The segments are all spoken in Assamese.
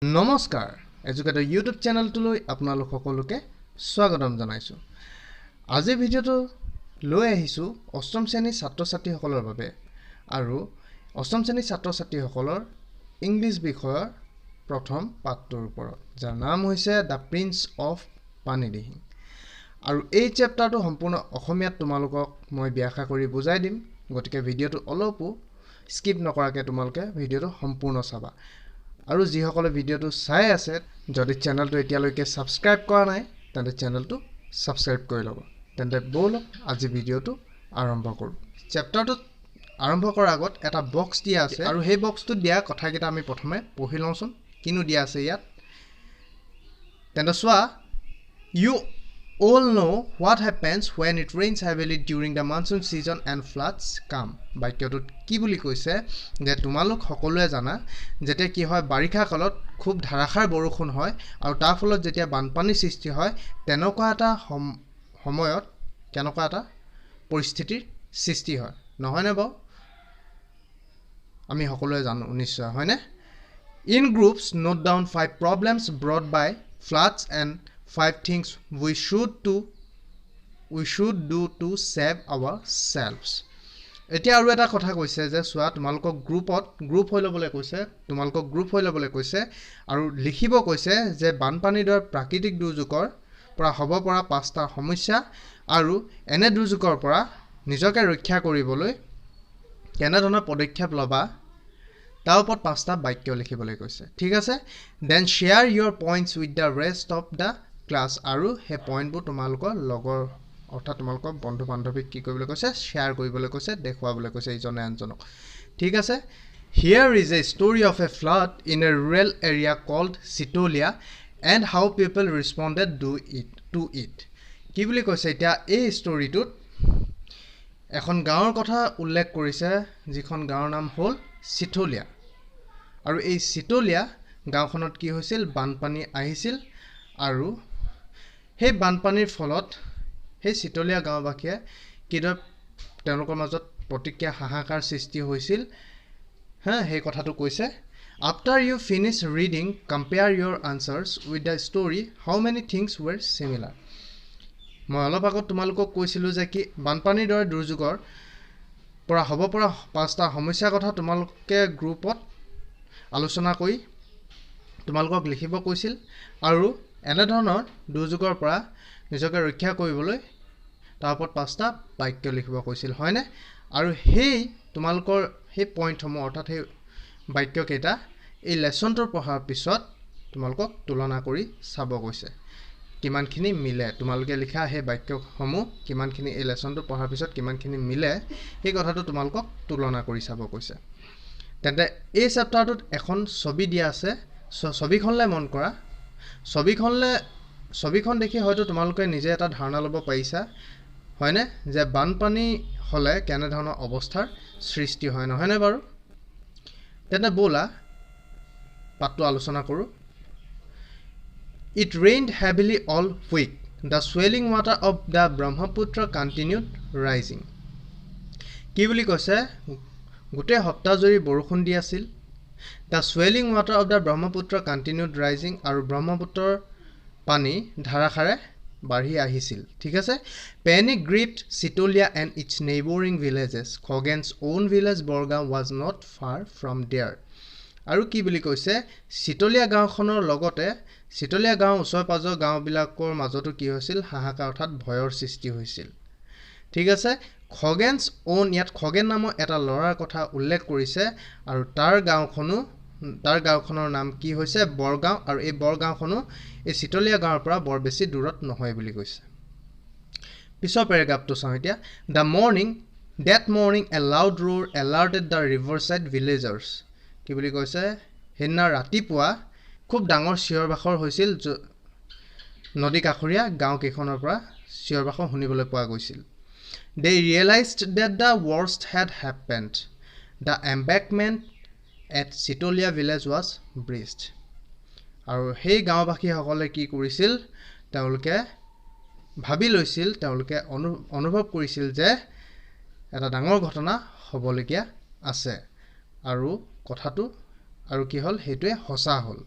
নমস্কাৰ এজুকেটৰ ইউটিউব চেনেলটোলৈ আপোনালোক সকলোকে স্বাগতম জনাইছো আজি ভিডিঅটো লৈ আহিছো অষ্টম শ্ৰেণীৰ ছাত্ৰ-ছাত্ৰীসকলৰ বাবে আৰু অষ্টম শ্ৰেণীৰ ছাত্ৰ-ছাত্ৰীসকলৰ ইংলিছ বিষয়ৰ প্ৰথম পাঠটোৰ ওপৰত যাৰ নাম হৈছে দা প্ৰিন্স অফ পানীদিহিং আৰু এই চেপ্টাৰটো সম্পূৰ্ণ অসমীয়াত তোমালোকক মই ব্যাখ্যা কৰি বুজাই দিম গতিকে ভিডিঅটো অলপো স্কিপ নকৰাকৈ তোমালোকে ভিডিঅটো সম্পূৰ্ণ চাবা আৰু যিসকলে ভিডিঅটো চাই আছে যদি চেনেলটো এতিয়ালৈকে সাবস্ক্ৰাইব কৰা নাই তেন্তে চেনেলটো সাবস্ক্ৰাইব কৰি ল'ব তেন্তে বলক আজি ভিডিঅটো আৰম্ভ কৰো চেপ্টাৰটো আৰম্ভ কৰাৰ আগত এটা বক্স দিয়া আছে আৰু সেই বক্সটোত দিয়া কথাকেইটা আমি প্ৰথমে পঢ়ি লওঁচোন কিনো দিয়া আছে ইয়াত তেন্তে চোৱা you all know what happens when it rains heavily during the monsoon season and floods come বাক্যটোত কি বুলি কৈছে যে তোমালোক সকলোৱে জানা যেতে কি হয় বাৰিষা কালত খুব ধাৰাসাৰ বৰষুণ হয় আৰু তাৰ ফলত যেতিয়া বানপানী সৃষ্টি হয় তেনেকুৱা এটা সময়ত কেনেকুৱা এটা পৰিস্থিতিৰ সৃষ্টি হয় নহয়নে বাও আমি সকলোৱে জানো নিশ্চয় হয়নে in groups note down 5 problems brought by floods and 5 things we should do to save ourselves এতিয়া আৰু এটা কথা কৈছে যে সোৱা তোমালোকক গ্ৰুপ হৈ লবলৈ কৈছে আৰু লিখিব কৈছে যে বানপানীৰ দৰে প্ৰাকৃতিক দুৰ্যোগৰ পৰা হ'ব পৰা পাঁচটা সমস্যা আৰু এনে দুৰ্যোগৰ পৰা নিজকে ৰক্ষা কৰিবলৈ কেনে ধৰণৰ পদক্ষেপ লবা তাৰ ওপৰত পাঁচটা বাক্য লিখিবলৈ কৈছে ঠিক আছে then share your points with the rest of the class আৰু হে পইণ্টবোৰ তোমালোকৰ লগৰ অৰ্থাৎ তোমালোকৰ বন্ধু বান্ধৱীক কি কৰিবলৈ কৈছে শেয়াৰ কৰিবলৈ কৈছে দেখুৱাবলৈ কৈছে ইজনে আনজনক ঠিক আছে here is a story of a flood in a rural area called Sitolia and how people responded to it কি বুলি কৈছে এতিয়া এই ষ্টৰীটোত এখন গাঁৱৰ কথা উল্লেখ কৰিছে যিখন গাঁৱৰ নাম হ'ল Sitolia আৰু এই Sitolia গাঁওখনত কি হৈছিল বানপানী আহিছিল আৰু হে বানপানীৰ ফলত হে Sitolia গাঁওবাসীয়ে কিদৰে তেওঁলোকৰ মাজত প্ৰতিক্ৰিয়া হাহাকাৰ সৃষ্টি হৈছিল হে কথাটো কৈছে after you finish reading compare your answers with the story how many things were similar মই অলপ আগত তোমালোকক কৈছিলো যে কি বানপানীৰ দৰে দুৰ্যোগৰ পৰা হ'ব পৰা পাঁচটা সমস্যাৰ কথা তোমালোকে গ্ৰুপত আলোচনা কৰি তোমালোকক লিখিব কৈছিল আৰু এনে ধৰণৰ দুৰ্যোগৰ পৰা নিজকে ৰক্ষা কৰিবলৈ তাৰ ওপৰত পাঁচটা বাক্য লিখিব কৈছিল হয়নে আৰু হেই তোমালোকৰ হে পইণ্টসমূহ অৰ্থাৎ হে বাক্য কেইটা এই লেসনটোৰ পঢ়াৰ পিছত তোমালোকক তুলনা কৰি চাব কৈছে কিমানখিনি মিলে তোমালোকে লিখা হে বাক্যসমূহ কিমানখিনি এই লেসনটো পঢ়াৰ পিছত কিমানখিনি মিলে এই কথাটো তোমালোকক তুলনা কৰি চাব কৈছে তেন্তে এই চেপ্টাৰটোত এখন ছবি দিয়া আছে ছবিখনলৈ মন কৰা ছবিখন দেখি হয়তো তোমালোকে নিজে এটা ধাৰণা ল'ব পাৰিছা হয়নে যে বানপানী হলে কেনে ধৰণৰ অৱস্থাৰ সৃষ্টি হয় নহয়নে বাৰু তেন্তে বলা পাঠটো আলোচনা কৰো It rained heavily all week. The swelling water of the Brahmaputra continued rising. কি বুলি কৈছে গোটেই সপ্তাহ জুৰি বৰষুণ দি আছিল The swelling water of the Brahmaputra continued rising আৰু ব্ৰহ্মপুত্ৰৰ পানী ধাৰাসাৰে বাঢ়ি আহিছিল ঠিক আছে Panic gripped Sitolia and its neighboring villages. Khoghen's own village Borgaon was not far from there. আৰু কি বুলি কৈছে Sitolia গাঁওখনৰ লগতে Sitolia গাঁও ওচৰ-পাজৰ গাঁওবিলাকৰ মাজতো কি হৈছিল হাহাকাৰ অৰ্থাৎ ভয়ৰ সৃষ্টি হৈছিল ঠিক আছে Khoghen's own ইয়াত Khoghen নামৰ এটা লৰাৰ কথা উল্লেখ কৰিছে আৰু তাৰ গাঁওখনৰ নাম কি হৈছে বৰগাঁও আৰু এই বৰগাঁওখনো এই Sitolia গাঁৱৰ পৰা বৰ বেছি দূৰত নহয় বুলি কৈছে পিছৰ পেৰাগ্ৰাফটো চাওঁ এতিয়া that morning a loud roar alerted the riverside villagers কি বুলি কৈছে হেনা ৰাতিপুৱা খুব ডাঙৰ চিঞৰবাখৰ হৈছিল নদী কাষৰীয়া গাঁও কেখনৰ পৰা চিঞৰবাখৰ শুনিবলৈ পোৱা গৈছিল They realized that the worst had happened. The embankment at Sitolia village was breached. আৰু সেই গাঁওবাসী সকলে কি কৰিছিল তেওঁলোকে ভাবি লৈছিল তেওঁলোকে অনুভৱ কৰিছিল যে এটা ডাঙৰ ঘটনা হ'বলগীয়া আছে আৰু কথাটো আৰু কি হল হেতুৱে হসা হল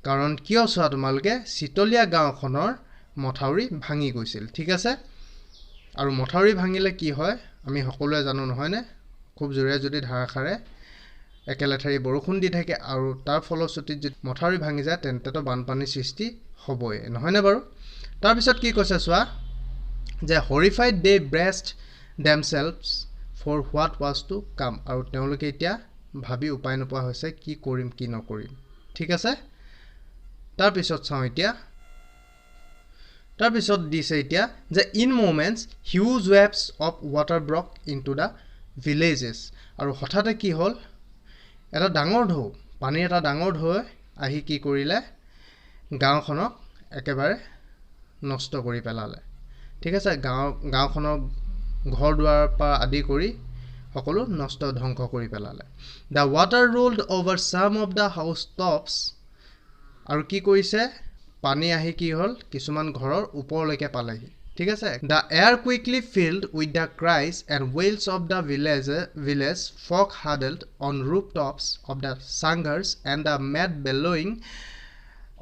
কাৰণ কিয় চোৱা তোমালোকে চিতলীয়া গাঁওখনৰ মথাউৰি ভাঙি গৈছিল ঠিক আছে আৰু মথাউৰি ভাঙিলে কি হয় আমি সকলোৱে জানো নহয়নে খুব জোৰে যদি ধাৰাসাৰে একেলেঠাৰি বৰষুণ দি থাকে আৰু তাৰ ফলশ্ৰুতিত যদি মথাউৰি ভাঙি যায় তেন্তেতো বানপানীৰ সৃষ্টি হ'বই নহয়নে বাৰু তাৰ পিছত কি কৈছে চোৱা যে horrified they braced themselves for what was to come আৰু তেওঁলোকে এতিয়া ভাবি উপায় নোপোৱা হৈছে কি কৰিম কি নকৰিম ঠিক আছে তাৰ পিছত চাওঁ এতিয়া তাৰ পিছত দিছে এতিয়া যে in moments huge waves of water broke into the villages আৰু হঠাতে কি হ'ল এটা ডাঙৰ ঢৌ পানী এটা ডাঙৰ ঢৌ আহি কি কৰিলে গাঁওখনক একেবাৰে নষ্ট কৰি পেলালে ঠিক আছে গাঁওখনৰ ঘৰ দুৱাৰ পৰা আদি কৰি সকলো নষ্ট ধ্বংস কৰি পেলালে the water rolled over some of the house tops আৰু কি কৰিছে পানী আহি কি হ'ল কিছুমান ঘৰৰ ওপৰলৈকে পালেহি ঠিক আছে the air quickly filled with the cries and wails of the village folk huddled on rooftops of the sangars and the mad bellowing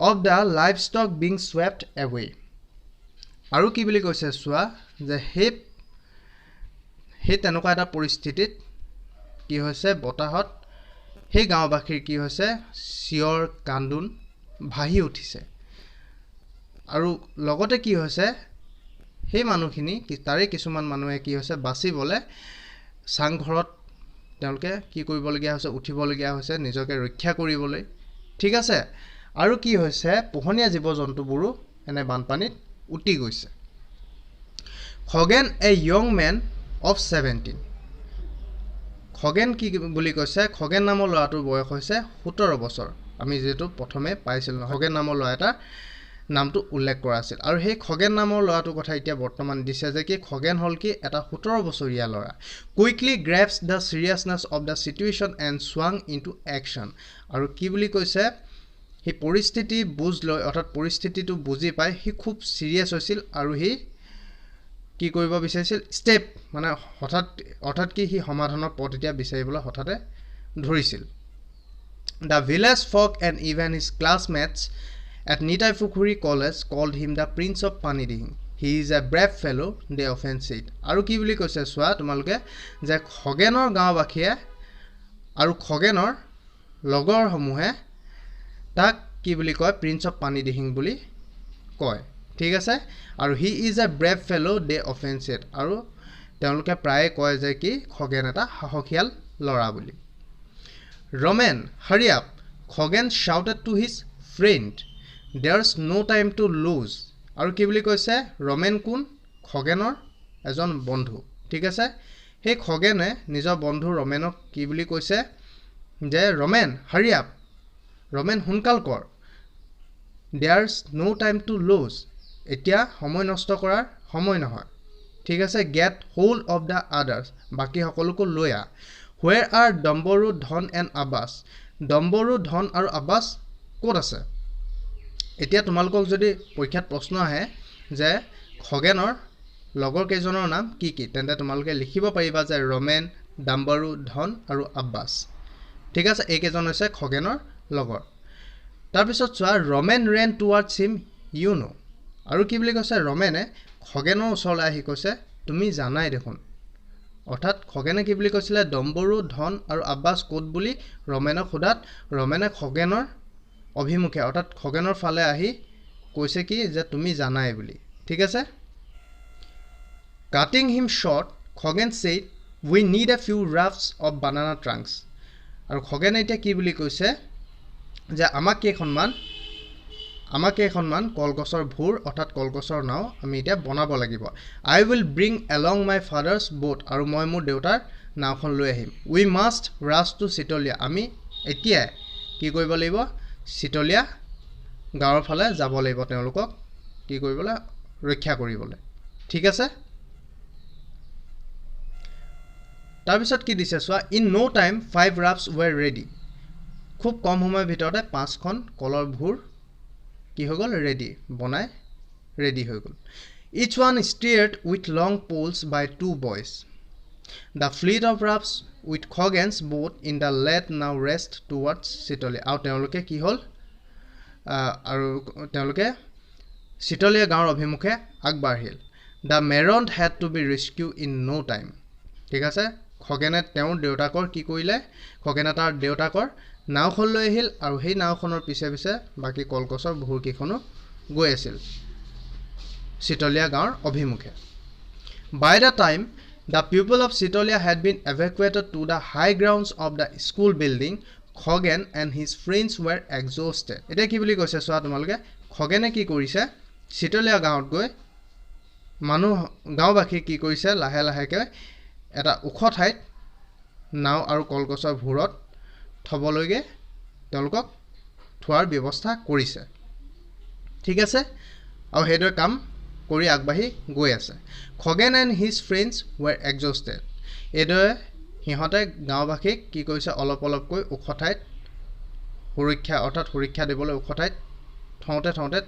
of the livestock being swept away আৰু কি বুলি কৈছে চোৱা যে হে তেনেকুৱা এটা পৰিস্থিতিত কি হৈছে বতাহত হে গাঁওবাসীৰ কি হৈছে চিঞৰ কান্দোন ভাহি উঠিছে আৰু লগতে কি হৈছে হে মানুহখিনি তাৰে কিছুমান মানুহে কি হৈছে বাচিবলে সাংঘৰত তেওঁলোকে কি কৰিবলগীয়া হৈছে উঠিবলগীয়া হৈছে নিজকে ৰক্ষা কৰিবলৈ ঠিক আছে আৰু কি হৈছে পোহনীয়া জীৱ-জন্তুবোৰো এনে বানপানীত উটি গৈছে খগেন এ young man of 17 খগেন কি বুলি কৈছে খগেন নামৰ ল'ৰাটোৰ বয়স হৈছে 17 বছৰ আমি যেটো প্ৰথমে পাইছিল খগেন নামৰ ল'ৰা এটা নামটো উল্লেখ কৰা আছিল আৰু সেই খগেন নামৰ ল'ৰাটোৰ কথা এতিয়া বৰ্তমান দিছে যে কি খগেন হল কি এটা 17 বছৰীয়া ল'ৰা quickly grasps the seriousness of the situation and swung into action আৰু কি বুলি কৈছে হি পৰিস্থিতি বুজ লৈ অৰ্থাৎ পৰিস্থিতিটো বুজি পাই হি খুব সিৰিয়াস হৈছিল আৰু হি কি কৰিব বিচাৰিছিল ষ্টেপ মানে অৰ্থাৎ কি হি সমাধানৰ পথ এতিয়া বিচাৰিবলৈ হঠাতে ধৰিছিল the village folk and even his classmates at Nitai Pukhuri College called him the Prince of Paniding he is a brave fellow they often said আৰু কি বুলি কৈছে চোৱা তোমালোকে যে খগেনৰ গাঁওবাসীয়ে আৰু খগেনৰ লগৰ সমূহে তাক কি বুলি কয় প্ৰিন্স অফ পানীদিহিং বুলি কয় ঠিক আছে আৰু he is a brave fellow they often said আৰু তেওঁলোকে প্ৰায় কয় যে কি খগেন এটা সাহসীয়াল ল'ৰা বুলি Ramen hurry up Khagen shouted to his friend there's no time to lose আৰু কি বুলি কৈছে ৰমেন কোন খগেনৰ এজন বন্ধু ঠিক আছে হে খগেনে নিজৰ বন্ধু ৰমেনক কি বুলি কৈছে যে ৰমেন hurry up ৰমেন হুনকাল কৰ there's no time to lose এতিয়া সময় নষ্ট কৰাৰ সময় নহয় ঠিক আছে get hold of the others বাকি সকলোকো লয়া where are Domboru Dhon and Abbas Domboru Dhon আৰু Abbas ক'ত আছে এতিয়া তোমালোকক যদি পৰীক্ষাত প্ৰশ্ন আহে যে খগেনৰ লগৰ কেইজনৰ নাম কি কি তেন্তে তোমালোকে লিখিব পাৰিবা যে ৰমেন ডাম্বৰু ধন আৰু আব্বাস ঠিক আছে এই কেইজন হৈছে খগেনৰ লগৰ তাৰ পিছত চোৱা Ramen ran towards him you know আৰু কি বুলি কৈছে ৰমেনে খগেনৰ ওচৰলৈ আহি কৈছে তুমি জানাই দেখোন অৰ্থাৎ খগেনে কি বুলি কৈছিলে ডম্বৰু ধন আৰু আব্বাস কোট বুলি ৰমেনক খুদাত ৰমেনে খগেনৰ অভিমুখে অৰ্থাৎ খগেনৰ ফালে আহি কৈছে কি যে তুমি জানাই বুলি ঠিক আছে cutting him short Khagen said we need a few rafts of banana trunks আৰু খগেনে এতিয়া কি বুলি কৈছে যে আমাক কেইখনমান কলগছৰ ভুৰ অৰ্থাৎ কলগছৰ নাও আমি এতিয়া বনাব লাগিব I will bring along my father's boat আৰু মই মোৰ দেউতাৰ নাওখন লৈ আহিম we must rush to Sitolia আমি এতিয়া কি কৰিব লাগিব Sitolia গাঁৱৰ ফালে যাব লাগিব তেওঁলোকক কি কৰিবলৈ ৰক্ষা কৰিবলৈ ঠিক আছে তাৰ পিছত কি দিছে চোৱা in no time 5 rafts were ready খুব কম সময়ৰ ভিতৰতে 5খন কলৰ ভুৰ কি হৈ গল ৰেডি হৈ গল each one steered with long poles by 2 boys the fleet of rafts with Khoghen's boat in the lead now raced towards Sitolia আৰু তেওঁলোকে কি হল আৰু তেওঁলোকে চিতলীয়া গাঁৱৰ অভিমুখে আগবাঢ়িল the marooned head to be rescue in no' time ঠিক আছে খগেনে তেওঁৰ দেউতাকৰ কি কৰিলে খগেনে তাৰ দেউতাকৰ নাওখন লৈ আহিল আৰু সেই নাওখনৰ পিছে পিছে বাকী কলগছৰ ভুৰকেইখনো গৈ আছিল চিতলীয়া গাঁৱৰ অভিমুখে By the time the people of Sitolia had been evacuated to the high grounds of the school building, Khoghen and his friends were exhausted. এতিয়া কি বুলি কৈছে চোৱা তোমালোকে খগেনে কি কৰিছে চিতলীয়া গাঁৱত গৈ মানুহ গাঁওবাসী কি কৰিছে লাহে লাহেকৈ এটা ওখ ঠাইত নাও আৰু কলগছৰ ভূৰত থবলৈকে তেওঁলোকক থোৱাৰ ব্যৱস্থা কৰিছে ঠিক আছে আৰু হেইদৰ কাম কৰি আগবাঢ়ি গৈ আছে খগেন এণ্ড হিজ ফ্ৰেণ্ডছ ৱেৰ এক্সজষ্টেড এইদৰে সিহঁতে গাঁওবাসীক কি কৰিছে অলপ অলপকৈ ওখ ঠাইত সুৰক্ষা দিবলৈ ওখ ঠাইত থওঁতে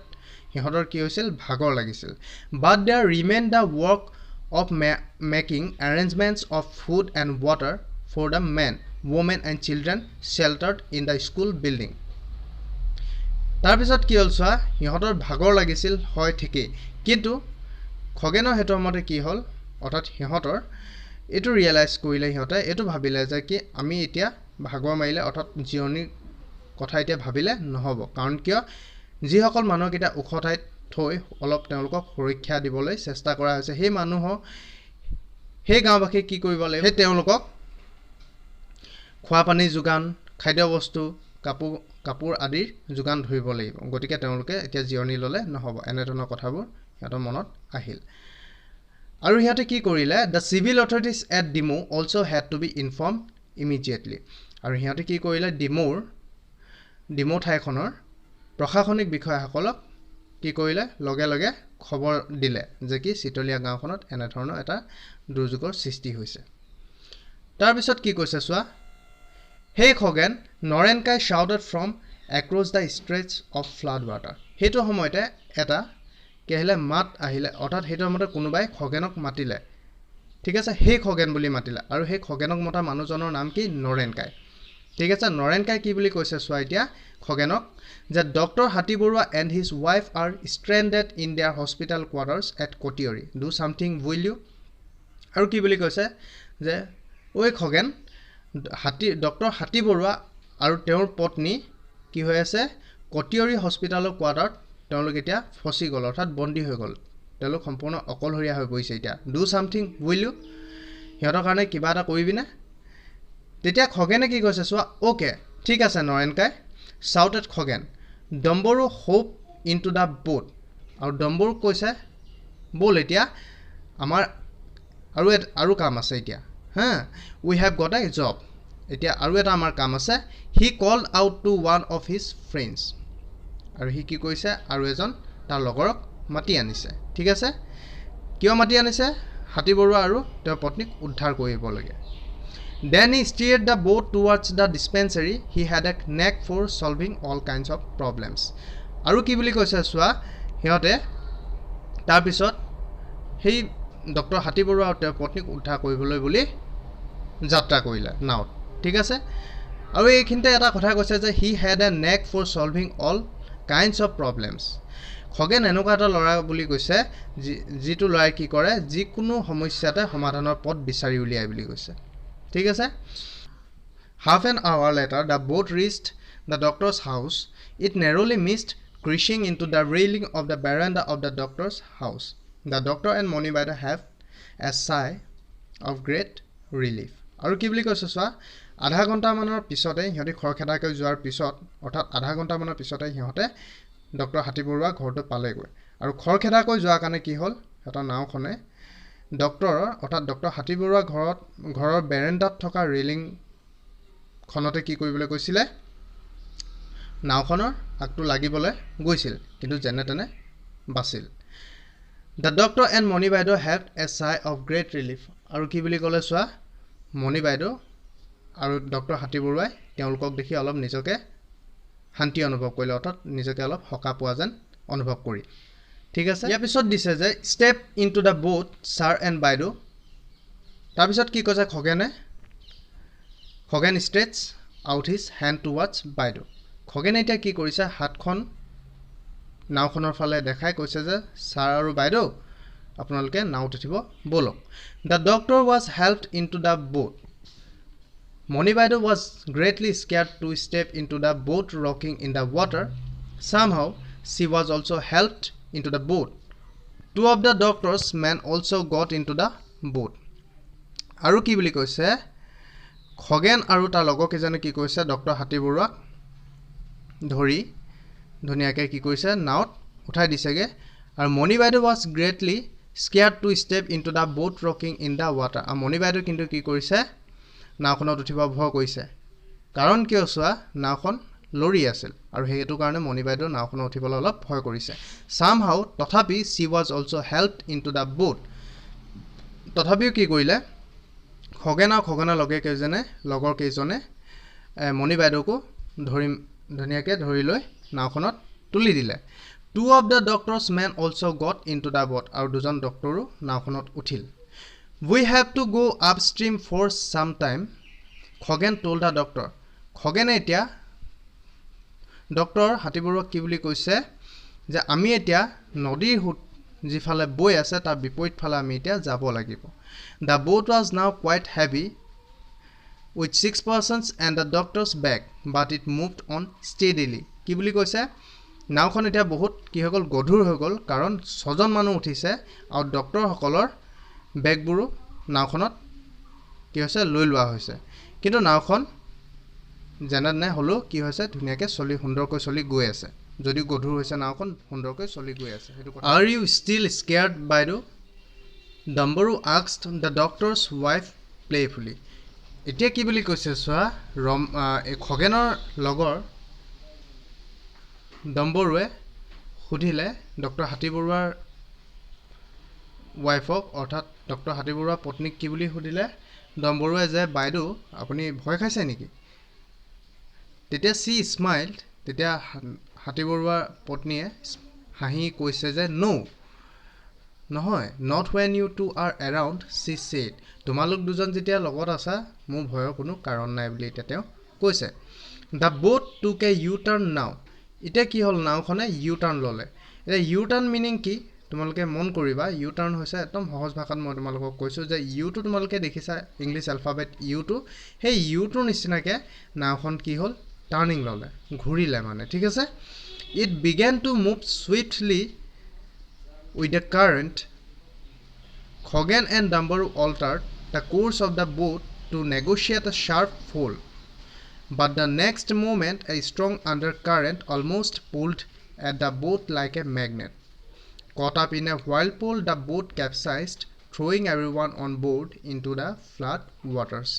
সিহঁতৰ কি হৈছিল ভাগৰ লাগিছিল but there remain the work of making arrangements of food and water for the men women and children sheltered in the school building তাৰপিছত কি হ'ল চোৱা সিহঁতৰ ভাগৰ লাগিছিল হয় ঠিকই কিন্তু খগেনৰ হেতৰ মতে কি হ'ল অৰ্থাৎ সিহঁতৰ এটো ৰিয়েলাইজ কৰিলে সিহঁতে এটো ভাবিলে যে কি আমি এতিয়া ভাগৰ মাৰিলে অৰ্থাৎ জিৰণিৰ কথা এতিয়া ভাবিলে নহব কাৰণ কিয় যিসকল মানুহক এটা ওখ ঠাইত থৈ অলপ তেওঁলোকক সুৰক্ষা দিবলৈ চেষ্টা কৰা হৈছে সেই মানুহ সেই গাঁওবাসী কি কৰিব লাগিব সেই তেওঁলোকক খোৱা পানী যোগান খাদ্য বস্তু কাপোৰ আদিৰ যোগান ধৰিব লাগিব গতিকে তেওঁলোকে এতিয়া জিৰণি ললে নহব এনে ধৰণৰ কথাবোৰ সিহঁতৰ মনত আহিল আৰু সিহঁতে কি কৰিলে the civil authorities at Dimo also had to be informed immediately আৰু সিহঁতে কি কৰিলে ডিমো ঠাইখনৰ প্ৰশাসনিক বিষয়াসকলক কি কৰিলে লগে লগে খবৰ দিলে যে কি চিতলীয়া গাঁওখনত এনে ধৰণৰ এটা দুৰ্যোগৰ সৃষ্টি হৈছে তাৰ পিছত কি কৈছে চোৱা Hey Khoghen, Norenkai shouted from across the stretch of flood water. হেতু সময়তে এটা কেহলে মাত আহিলে অৰ্থাৎ হেতুৰ মতে কোনোবাই খগেনক মাতিলে ঠিক আছে হে খগেন বুলি মাতিলে আৰু হে খগেনক মতা মানুহজনৰ নাম কি নৰেনকাই ঠিক আছে নৰেনকাই কি বুলি কৈছে চোৱা এতিয়া খগেনক যে ডক্টৰ হাতী Barua and his wife are stranded in their hospital quarters at Kotiori. Do something will you? আৰু কি বুলি কৈছে যে ঐ খগেন ডক্টৰ হাতী বৰুৱা আৰু তেওঁৰ পত্নী কি হৈ আছে কটিয়ৰি হস্পিটালৰ কোৱাৰ্টাৰত তেওঁলোক এতিয়া ফসি গল অৰ্থাৎ বন্দী হৈ গল তেওঁলোক সম্পূৰ্ণ অকলহৰীয়া হৈ গৈছে এতিয়া ডু সামথিং উইল ইউ হিহঁতৰ কাৰণে কিবা এটা কৰিবি না তেতিয়া খগেনে কি কৈছে চোৱা ওকে ঠিক আছে নৰেনকাই shouted Khagen Dambaru hope into the boat আৰু ডম্বৰু কৈছে বল এতিয়া আমাৰ আৰু কাম আছে এতিয়া we have got a job এতিয়া আৰু এটা আমাৰ কাম আছে he called out to one of his friends আৰু হি কি কৈছে আৰু এজন তাৰ লগৰক মাতি আনিছে ঠিক আছে কিয় মাতি আনিছে হাতী বৰুৱা আৰু তেওঁৰ পত্নীক উদ্ধাৰ কৰিব লাগে then he steered the boat towards the dispensary he had a knack for solving all kinds of problems আৰু কি বুলি কৈছে চোৱা হিহঁতে তাৰ পিছত সেই ডক্টৰ হাতী বৰুৱা আৰু তেওঁৰ পত্নীক উদ্ধাৰ কৰিবলৈ বুলি যাত্ৰা কৰিলে নাও ঠিক আছে আৰু এইখিনতে এটা কথা কৈছে যে he had a knack for solving all kinds of problems Khagen এনেকুৱা এটা লৰা বুলি কৈছে যিটো লৰাই কি কৰে যিকোনো সমস্যাতে সমাধানৰ পথ বিচাৰি উলিয়াই বুলি কৈছে ঠিক আছে half an hour later the boat reached the doctor's house it narrowly missed crashing into the railing of the veranda of the doctor's house the doctor and Monibaida have a sigh of great relief আৰু কি বুলি কৈছে চোৱা আধা ঘণ্টা মানৰ পিছতে হিহঁতে খৰখেদাকৈ যোৱাৰ পিছত অৰ্থাৎ আধা ঘণ্টা মানৰ পিছতে হিহঁতে ডক্টৰ হাতী বৰুৱা ঘৰটো পালেগৈ আৰু খৰখেদাকৈ যোৱাৰ কাৰণে কি হ'ল এটা নাওখনে ডক্টৰ হাতী বৰুৱা ঘৰৰ বেৰেণ্ডাত থকা ৰেলিং খনতে কি কৰিবলৈ কৈছিলে নাওখনৰ আগটো লাগিবলৈ গৈছিল কিন্তু যেনে তেনে বাছিল The doctor and Moni Baido had a sigh of great relief আৰু কি বুলি ক'লে চোৱা মনি বাইদেউ আৰু ডক্টৰ হাতী বৰুৱাই তেওঁলোকক দেখি অলপ নিজকে শান্তি অনুভৱ কৰিলে অৰ্থাৎ নিজকে অলপ হকা পোৱা যেন অনুভৱ কৰি ঠিক আছে ইয়াৰ পিছত দিছে যে step into the boat sir and বাইদেউ তাৰপিছত কি কৈছে Khagen stretches out his hand towards বাইদেউ খগেনে এতিয়া কি কৰিছে হাতখন নাওখনৰ ফালে দেখাই কৈছে যে ছাৰ আৰু বাইদেউ আপোনালোকে নাওত উঠিব বলক the doctor was helped into the boat Moni বাইদেউ was greatly scared to step into the boat rocking in the water somehow she was also helped into the boat two of the doctor's men also got into the boat আৰু কি বুলি কৈছে খগেন আৰু তাৰ লগৰ কেজনে কি কৈছে ডক্টৰ হাতী বৰুৱাক ধৰি ধুনিয়াকে কি কৈছে নাওত উঠাই দিছেগে আৰু মণি বাইদেউ was greatly scared to step into the boat rocking in the water আৰু মণি বাইদেউ কিন্তু কি কৰিছে নাওখনত উঠিব ভয় কৰিছে কাৰণ কিয় চোৱা নাওখন লৰি আছিল আৰু সেইটো কাৰণে মণি বাইদেউ নাওখনত উঠিবলৈ অলপ ভয় কৰিছে somehow তথাপি she was also helped into the boat তথাপিও কি কৰিলে খগেন আৰু খগেনৰ লগৰ কেইজনে মণি বাইদেউকো ধুনিয়াকে ধৰি লৈ নাওখনত তুলি দিলে two of the doctor's men also got into the boat আৰু দুজন ডক্টৰো নাওখনত উঠিল we have to go upstream for some time Khagen told the doctor খগেনে এতিয়া ডক্টৰ হাতী বৰুৱাক কি বুলি কৈছে যে আমি এতিয়া নদীৰ যিফালে বৈ আছে তাৰ বিপৰীত ফালে আমি এতিয়া যাব লাগিব the boat was now quite heavy with 6 persons and the doctor's bag but it moved on steadily কি বুলি কৈছে নাওখন এতিয়া বহুত কি হৈ গ'ল গধুৰ হৈ গ'ল কাৰণ 6 জন মানুহ উঠিছে আৰু ডক্টৰ সকলৰ বেগবোৰো নাওখনত কি হৈছে লৈ লোৱা হৈছে কিন্তু নাওখন যেনে হলো কি হৈছে ধুনিয়াকে সুন্দৰকৈ চলি গৈ আছে যদি গধুৰ হৈছে নাওখন সুন্দৰকৈ চলি গৈ আছে হেতু কথা Are you still scared বাইদেউ ডম্বৰু asked the doctor's wife playfully এতিয়া কি বুলি কৈছে চোৱা খগেনৰ লগৰ ডম্বৰুৱে সুধিলে ডক্টৰ হাতী বৰুৱাৰ ওয়াইফক অৰ্থাৎ ডক্টৰ হাতী বৰুৱাৰ পত্নীক কি বুলি সুধিলে ডম্বৰুৱে যে বাইদেউ আপুনি ভয় খাইছে নেকি তেতিয়া সি স্মাইলড তেতিয়া হাতী বৰুৱাৰ পত্নীয়ে হাঁহি কৈছে যে নো নহয় not when you two are around she said তোমালোক দুজন যেতিয়া লগত আছা মোৰ ভয়ৰ কোনো কাৰণ নাই বুলি এতিয়া তেওঁ কৈছে the boat took a U-turn now এতিয়া কি হল নাওখনে U-turn ললে এটা U-turn মিনিং কি তোমালোকে মন কৰিবা U-turn হৈছে একদম সহজ ভাষাত মই তোমালোকক কৈছো যে U টো তোমালোকে দেখিছা ইংলিশ এলফাবেট U টো সেই U টোৰ নিচিনাকে নাওখন কি হল টাৰ্নিং ললে ঘূৰিলে মানে ঠিক আছে it began to move swiftly with the current Khoghen and Dambaru altered the course of the boat to negotiate a sharp fall but the next moment a strong undercurrent almost pulled at the boat like a magnet caught up in a whirlpool the boat capsized throwing everyone on board into the flood waters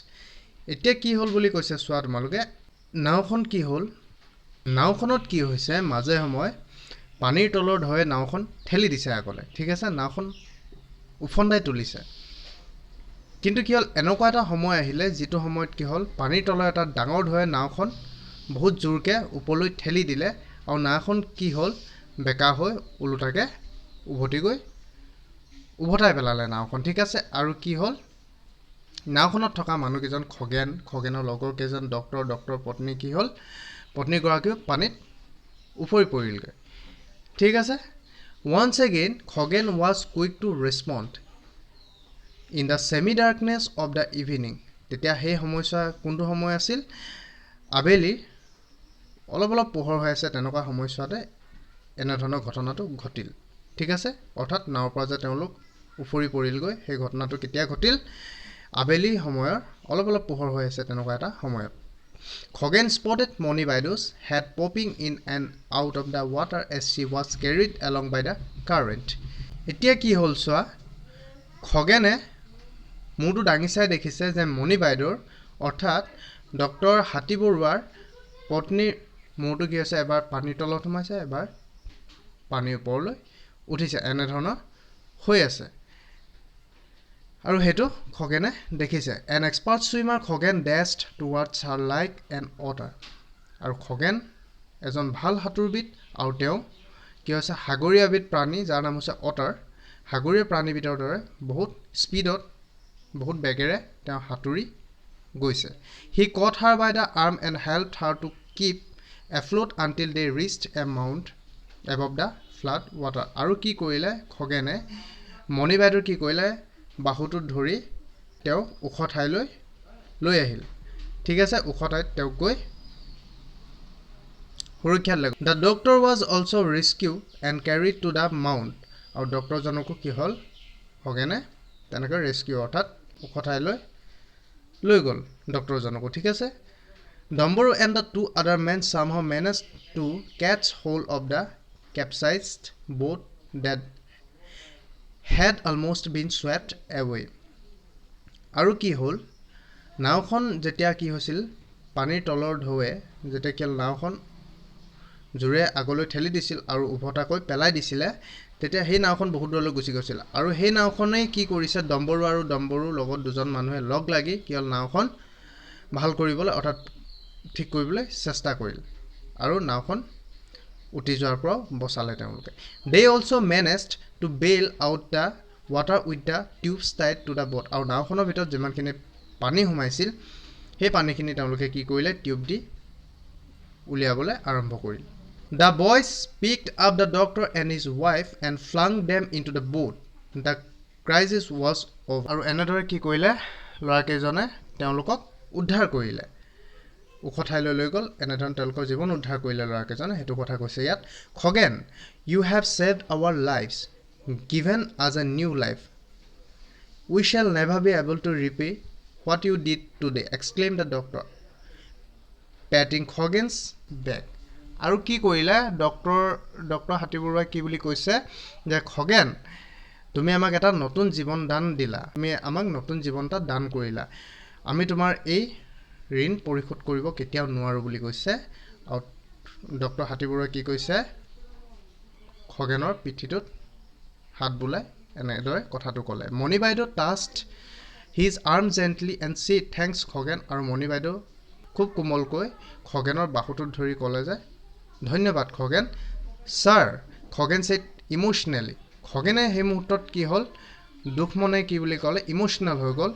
এতিয়া কি হল বুলি কৈছে সোৱা তোমালোকে নাওখন কি হল নাওখনত কি হৈছে মাজে সময় পানীৰ তলৰ ঢৌৱে নাওখন ঠেলি দিছে আগলে ঠিক আছে নাওখন উফন্দাই তুলিছে কিন্তু কি হল এনেকুৱা এটা সময় আহিলে যেটো সময়ত কি হল পানীৰ তলৰ এটা ডাঙৰ ঢৌৱে নাওখন বহুত জোৰকে ওপৰলৈ ঠেলি দিলে আৰু নাওখন কি হল বেকা হৈ উলুটাকে উভতাই পেলালে নাওখন ঠিক আছে আৰু কি হল নাওখনত থকা মানুহ কেজন খগেনৰ লগৰ কেজন ডক্টৰ পত্নী কি হল পত্নী গৰাকী পানীত উপৰি পৰিলগে ঠিক আছে once again Khoghen was quick to respond in the semi darkness of the evening তেতিয়া হে সময়ছোৱা কোনটো সময় আছিল আবেলি অলপ পোহৰ হৈ আছে তেনেকুৱা সময়ছোৱাতে এনে ধৰণৰ ঘটনাটো ঘটিল ঠিক আছে অৰ্থাৎ নাওৰ পৰা যে তেওঁলোক উপৰি পৰিলগৈ সেই ঘটনাটো কেতিয়া ঘটিল আবেলি সময়ৰ অলপ পোহৰ হৈ আছে তেনেকুৱা এটা সময়ত Khoghen spotted Moni Baidu's head popping in and out of the water as she was carried along by the current. এতিয়া কি হল সোৱা খগেনে মুটো ডাঙি চাই দেখিছে যে মণি বাইদেউৰ অৰ্থাৎ ডক্টৰ হাতী বৰুৱাৰ পত্নীৰ মুটো কি হৈছে এবাৰ পানীৰ তলত সোমাইছে এবাৰ পানীৰ ওপৰলৈ উঠিছে এনে ধৰণৰ হৈ আছে আৰু হেতু খগেনে দেখিছে an expert swimmer Khoghen dashed towards her like an otter আৰু খগেন এজন ভাল হাতুৰবিদ আৰু তেওঁ কি হৈছে সাগৰীয়বিদ প্ৰাণী যাৰ নাম হৈছে অটাৰ সাগৰীয় প্ৰাণীবিদৰ দৰে বহুত স্পিডত বহুত বেগেৰে তেওঁ হাতুৰি গৈছে he caught her by the arm and helped her to keep afloat until they reached a mound above the flood water. আৰু কি কৰিলে খগেনে মণি বাইদেউৰ কি কৰিলে বাহুটোত ধৰি তেওঁ ওখ ঠাইলৈ লৈ আহিল ঠিক আছে ওখ ঠাইত তেওঁ গৈ সুৰক্ষাত লাগে the doctor was also rescued and carried to the mount আৰু ডক্টৰজনকো কি হ'ল খগেনে তেনেকৈ ৰেস্কিউ অৰ্থাৎ ওখ ঠাইলৈ লৈ গ'ল ডক্টৰজনকো ঠিক আছে Domburu and the two other men somehow managed to catch hold of the capsized boat that had almost been swept away. আৰু কি হ'ল নাওখন যেতিয়া কি হৈছিল পানীৰ তলৰ ঢৌৱে যেতিয়া কি নাওখন জোৰে আগলৈ ঠেলি দিছিল আৰু উভতাকৈ পেলাই দিছিলে তেতিয়া সেই নাওখন বহুত দূৰলৈ গুচি গৈছিল আৰু সেই নাওখনেই কি কৰিছে ডম্বৰু আৰু ডম্বৰুৰ লগত দুজন মানুহে লগ লাগি কি হ'ল নাওখন ভাল কৰিবলৈ অৰ্থাৎ ঠিক কৰিবলৈ চেষ্টা কৰিল আৰু নাওখন উটি যোৱাৰ পৰা বচালে তেওঁলোকে they also managed to bail out the water with the tubes tied to the boat আৰু নাওখনৰ ভিতৰত যিমানখিনি পানী সোমাইছিল সেই পানীখিনি তেওঁলোকে কি কৰিলে টিউব দি উলিয়াবলৈ আৰম্ভ কৰিল the boys picked up the doctor and his wife and flung them into the boat the crisis was over আৰু এনেদৰে কি কৰিলে ল'ৰাকেইজনে তেওঁলোকক উদ্ধাৰ কৰিলে ওখ ঠাইলৈ লৈ গ'ল এনেধৰণে তেওঁলোকৰ জীৱন উদ্ধাৰ কৰিলে ল'ৰাকেইজনে সেইটো কথা কৈছে ইয়াত Khagen you have saved our lives given us a new life we shall never be able to repay what you did today exclaimed the doctor patting Khoghen's back আৰু কি কৰিলে ডক্টৰ হাতীবৰুৱাই কি বুলি কৈছে যে খগেন তুমি আমাক এটা নতুন জীৱন দান দিলা তুমি আমাক নতুন জীৱন এটা দান কৰিলা আমি তোমাৰ এই ঋণ পৰিশোধ কৰিব কেতিয়াও নোৱাৰো বুলি কৈছে আৰু ডক্টৰ হাতীবৰুৱাই কি কৈছে খগেনৰ পিঠিটোত হাত বুলাই এনেদৰে কথাটো ক'লে মণি বাইদেউ টাচ্ড his arm gently and said thanks Khagen আৰু মণি বাইদেউ খুব কোমলকৈ খগেনৰ বাহুটোত ধৰি ক'লে যে ধন্যবাদ Khagen sir Khagen said emotionally খগেনে সেই মুহূৰ্তত কি হ'ল দুখ মনে কি বুলি ক'লে ইমোশনাল হৈ গ'ল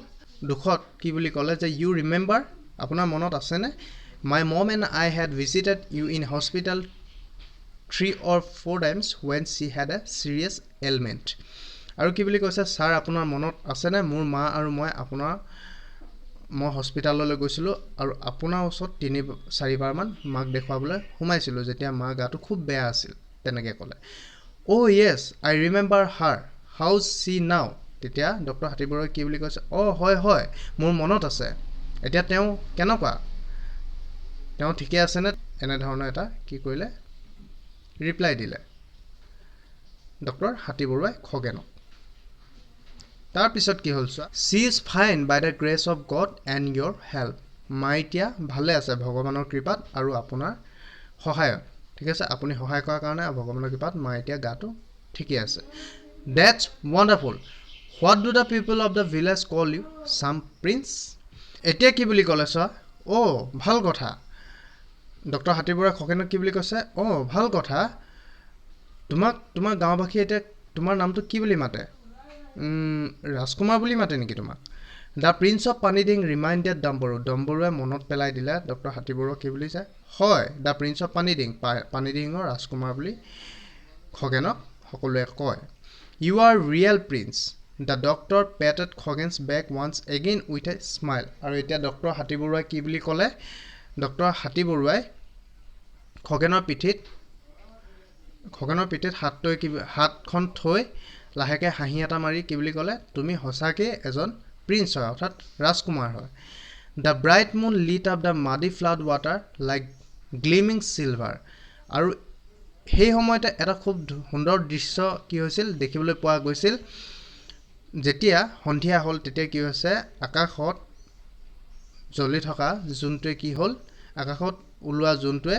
দুখত কি বুলি ক'লে যে you remember আপোনাৰ মনত আছেনে my mom and I had visited you in hospital 3 or 4 times when she had a serious ailment আৰু কি বুলি কৈছে ছাৰ আপোনাৰ মনত আছেনে মোৰ মা আৰু মই হস্পিটাললৈ গৈছিলোঁ আৰু আপোনাৰ ওচৰত 3-4 বাৰমান মাক দেখুৱাবলৈ সোমাইছিলোঁ যেতিয়া মা গাটো খুব বেয়া আছিল তেনেকৈ ক'লে oh yes I remember her how's she now তেতিয়া ডক্টৰ হাতীবৰুৱাই কি বুলি কৈছে হয় হয় মোৰ মনত আছে এতিয়া তেওঁ কেনেকুৱা তেওঁ ঠিকে আছেনে এনেধৰণৰ এটা কি কৰিলে ৰিপ্লাই দিলে ডক্টৰ হাতীবৰুৱাই খগেনক তাৰ পিছত কি হ'ল চোৱা she is fine by the grace of God and your help মাইতিয়া ভালে আছে ভগৱানৰ কৃপাত আৰু আপোনাৰ সহায়ত ঠিক আছে আপুনি সহায় কৰাৰ কাৰণে ভগৱানৰ কৃপাত মাইতিয়া গাটো ঠিকে আছে that's wonderful what do the people of the village call you some prince এতিয়া কি বুলি ক'লে চোৱা ভাল কথা ডক্টৰ হাতীবৰুৱাই খগেনক কি বুলি কৈছে ভাল কথা তোমাৰ গাঁওবাসী এতিয়া তোমাৰ নামটো কি বুলি মাতে ৰাজকুমাৰ বুলি মাতে নেকি তোমাক the prince of Panidihing reminded ডম্বৰুৱে মনত পেলাই দিলে ডক্টৰ হাতীবৰুৱাক কি বুলি যায় হয় দ্য প্ৰিন্স অফ পানীডিঙৰ ৰাজকুমাৰ বুলি খগেনক সকলোৱে কয় you are real prince the doctor patted Khagen's back once again with a smile আৰু এতিয়া ডক্টৰ হাতীবৰুৱাই কি বুলি ক'লে ডক্টৰ হাতীবৰুৱাই খগেনৰ পিঠিত হাতখন থৈ লাহেকৈ হাঁহি এটা মাৰি কি বুলি ক'লে তুমি সঁচাকৈ এজন প্ৰিন্স হয় অৰ্থাৎ ৰাজকুমাৰ হয় the bright moon lit up the muddy flood water like gleaming silver আৰু সেই সময়তে এটা খুব সুন্দৰ দৃশ্য কি হৈছিল দেখিবলৈ পোৱা গৈছিল যেতিয়া সন্ধিয়া হ'ল তেতিয়া কি হৈছে আকাশত জ্বলি থকা জোনটোৱে কি হ'ল আকাশত ওলোৱা জোনটোৱে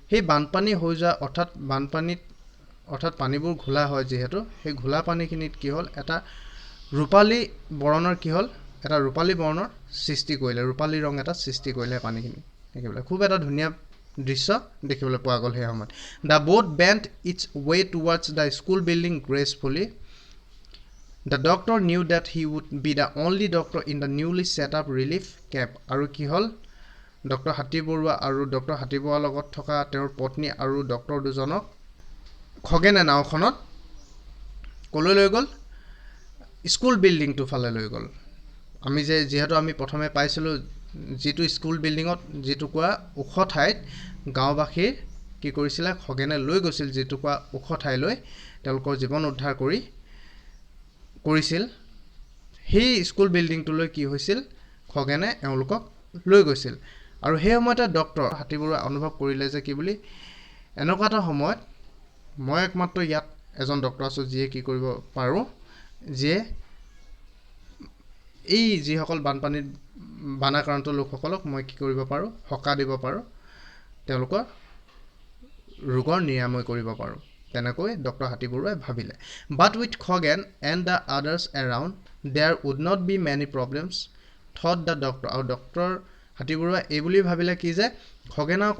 সেই বানপানী হৈ যোৱা অৰ্থাৎ পানীবোৰ ঘোলা হয় যিহেতু সেই ঘোলা পানীখিনিত কি হ'ল এটা ৰূপালী বৰণৰ সৃষ্টি কৰিলে ৰূপালী ৰং এটা সৃষ্টি কৰিলে পানীখিনি দেখিবলৈ খুব এটা ধুনীয়া দৃশ্য দেখিবলৈ পোৱা গ'ল সেই সময়ত the boat bent its way towards the school building gracefully the doctor knew that he would be the only doctor in the newly set up relief camp আৰু কি হ'ল ডক্টৰ হাতীবৰুৱাৰ লগত থকা তেওঁৰ পত্নী আৰু ডক্টৰ দুজনক খগেনে নাওখনত কলৈ লৈ গ'ল স্কুল বিল্ডিংটো ফালে লৈ গ'ল আমি যিহেতু আমি প্ৰথমে পাইছিলোঁ যিটো স্কুল বিল্ডিঙত যিটুকুৰা ওখ ঠাইত গাঁওবাসীৰ কি কৰিছিলে খগেনে লৈ গৈছিল যিটুকুৰা ওখ ঠাইলৈ তেওঁলোকৰ জীৱন উদ্ধাৰ কৰিছিল সেই স্কুল বিল্ডিংটোলৈ কি হৈছিল খগেনে এওঁলোকক লৈ গৈছিল আৰু সেই সময়তে ডক্টৰ হাতীবৰুৱাই অনুভৱ কৰিলে যে কি বুলি এনেকুৱা এটা সময়ত মই একমাত্ৰ ইয়াত এজন ডক্টৰ আছোঁ যিয়ে কি কৰিব পাৰোঁ যিয়ে এই যিসকল বানপানীত বানাক্ৰান্ত লোকসকলক মই কি কৰিব পাৰোঁ সকাহ দিব পাৰোঁ তেওঁলোকৰ ৰোগৰ নিৰাময় কৰিব পাৰোঁ তেনেকৈ ডক্টৰ হাতীবৰুৱাই ভাবিলে but with Khagen and the others around there would not be many problems thought the doctor আৰু ডক্টৰ হাতীবৰুৱাই এই বুলি ভাবিলে কি যে খগেনৰ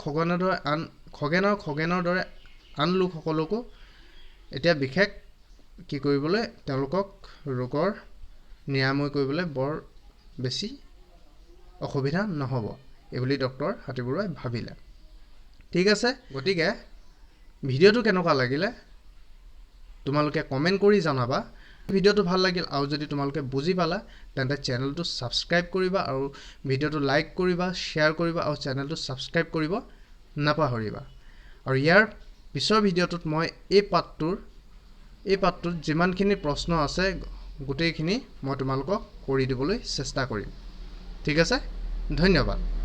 দৰে আন লোকসকলকো এতিয়া বিশেষ কি কৰিবলৈ তেওঁলোকক ৰোগৰ নিৰাময় কৰিবলৈ বৰ বেছি অসুবিধা নহ'ব এইবুলি ডক্টৰ হাতীবৰুৱাই ভাবিলে ঠিক আছে গতিকে ভিডিঅ'টো কেনেকুৱা লাগিলে তোমালোকে কমেণ্ট কৰি জনাবা ভিডিঅ'টো ভাল লাগিল আৰু যদি তোমালোকে বুজি পালা তেন্তে চেনেলটো ছাবস্ক্ৰাইব কৰিবা আৰু ভিডিঅ'টো লাইক কৰিবা শ্বেয়াৰ কৰিবা আৰু চেনেলটো ছাবস্ক্ৰাইব কৰিব নাপাহৰিবা আৰু ইয়াৰ পিছৰ ভিডিঅ'টোত মই এই পাঠটোত যিমানখিনি প্ৰশ্ন আছে গোটেইখিনি মই তোমালোকক কৰি দিবলৈ চেষ্টা কৰিম ঠিক আছে ধন্যবাদ